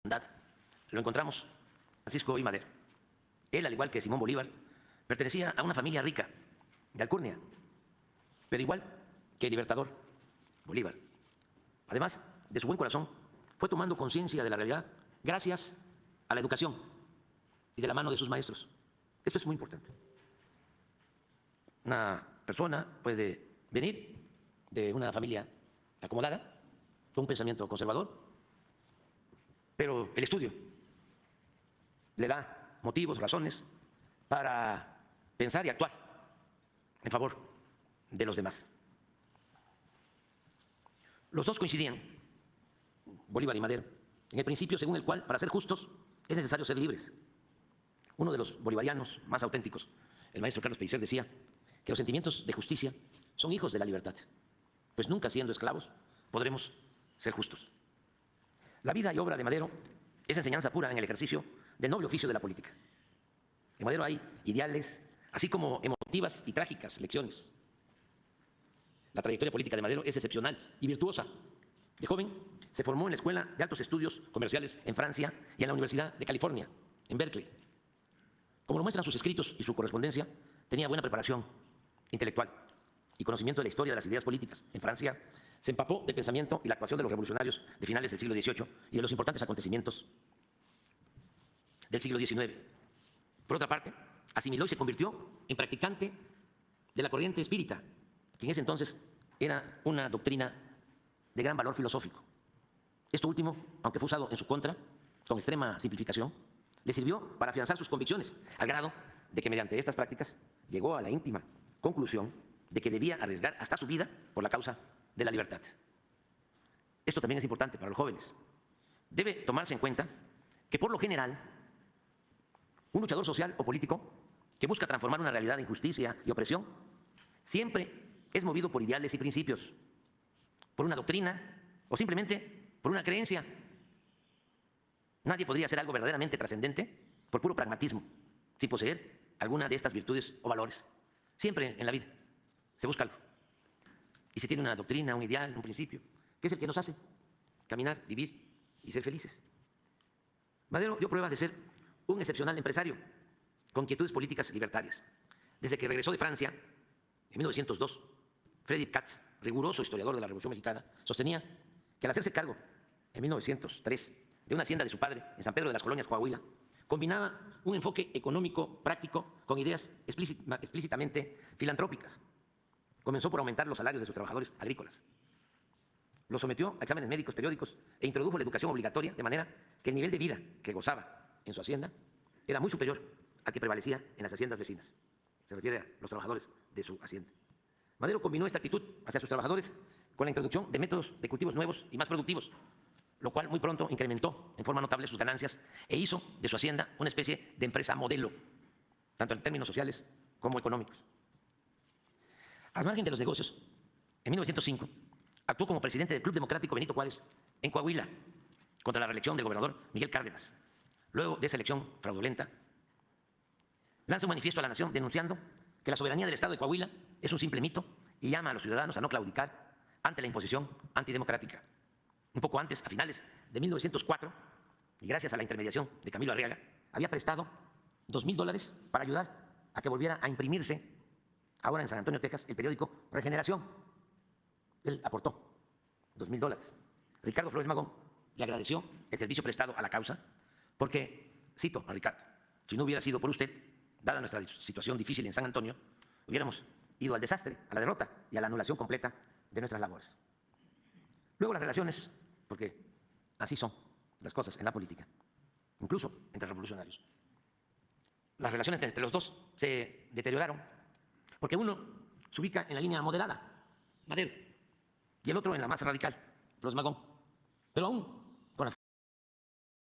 lo encontramos Francisco I. Madero. Él, al igual que Simón Bolívar, pertenecía a una familia rica de alcurnia, pero igual que el libertador Bolívar. Además de su buen corazón, fue tomando conciencia de la realidad gracias a la educación y de la mano de sus maestros. Esto es muy importante. Una persona puede venir de una familia acomodada, con un pensamiento conservador, pero el estudio le da motivos, razones para pensar y actuar en favor de los demás. Los dos coincidían, Bolívar y Madero, en el principio según el cual, para ser justos, es necesario ser libres. Uno de los bolivarianos más auténticos, el maestro Carlos Pellicer, decía que los sentimientos de justicia son hijos de la libertad, pues nunca siendo esclavos podremos ser justos. La vida y obra de Madero es enseñanza pura en el ejercicio del noble oficio de la política. En Madero hay ideales, así como emotivas y trágicas lecciones. La trayectoria política de Madero es excepcional y virtuosa. De joven se formó en la Escuela de Altos Estudios Comerciales en Francia y en la Universidad de California, en Berkeley. Como lo muestran sus escritos y su correspondencia, tenía buena preparación intelectual y conocimiento de la historia de las ideas políticas. En Francia se empapó del pensamiento y la actuación de los revolucionarios de finales del siglo XVIII y de los importantes acontecimientos del siglo XIX. Por otra parte, asimiló y se convirtió en practicante de la corriente espírita, que en ese entonces era una doctrina de gran valor filosófico. Esto último, aunque fue usado en su contra, con extrema simplificación, le sirvió para afianzar sus convicciones, al grado de que mediante estas prácticas llegó a la íntima conclusión de que debía arriesgar hasta su vida por la causa de la libertad. Esto también es importante para los jóvenes. Debe tomarse en cuenta que, por lo general, un luchador social o político que busca transformar una realidad de injusticia y opresión siempre es movido por ideales y principios, por una doctrina o simplemente por una creencia. Nadie podría hacer algo verdaderamente trascendente por puro pragmatismo, sin poseer alguna de estas virtudes o valores. Siempre en la vida se busca algo. Y se tiene una doctrina, un ideal, un principio, que es el que nos hace caminar, vivir y ser felices. Madero dio pruebas de ser un excepcional empresario con inquietudes políticas libertarias. Desde que regresó de Francia, en 1902, Frederick Katz, riguroso historiador de la Revolución Mexicana, sostenía que al hacerse cargo, en 1903, de una hacienda de su padre en San Pedro de las Colonias, Coahuila, combinaba un enfoque económico práctico con ideas explícitamente filantrópicas. Comenzó por aumentar los salarios de sus trabajadores agrícolas. Los sometió a exámenes médicos periódicos e introdujo la educación obligatoria, de manera que el nivel de vida que gozaba en su hacienda era muy superior al que prevalecía en las haciendas vecinas. Se refiere a los trabajadores de su hacienda. Madero combinó esta actitud hacia sus trabajadores con la introducción de métodos de cultivos nuevos y más productivos, lo cual muy pronto incrementó en forma notable sus ganancias e hizo de su hacienda una especie de empresa modelo, tanto en términos sociales como económicos. Al margen de los negocios, en 1905 actuó como presidente del Club Democrático Benito Juárez en Coahuila contra la reelección del gobernador Miguel Cárdenas. Luego de esa elección fraudulenta, lanza un manifiesto a la nación denunciando que la soberanía del Estado de Coahuila es un simple mito y llama a los ciudadanos a no claudicar ante la imposición antidemocrática. Un poco antes, a finales de 1904, y gracias a la intermediación de Camilo Arriaga, había prestado $2,000 para ayudar a que volviera a imprimirse, ahora en San Antonio, Texas, el periódico Regeneración. Él aportó $2,000. Ricardo Flores Magón le agradeció el servicio prestado a la causa porque, cito a Ricardo, si no hubiera sido por usted, dada nuestra situación difícil en San Antonio, hubiéramos ido al desastre, a la derrota y a la anulación completa de nuestras labores. Luego las relaciones, porque así son las cosas en la política, incluso entre revolucionarios. Las relaciones entre los dos se deterioraron porque uno se ubica en la línea moderada, Madero, y el otro en la más radical, Flores Magón. Pero aún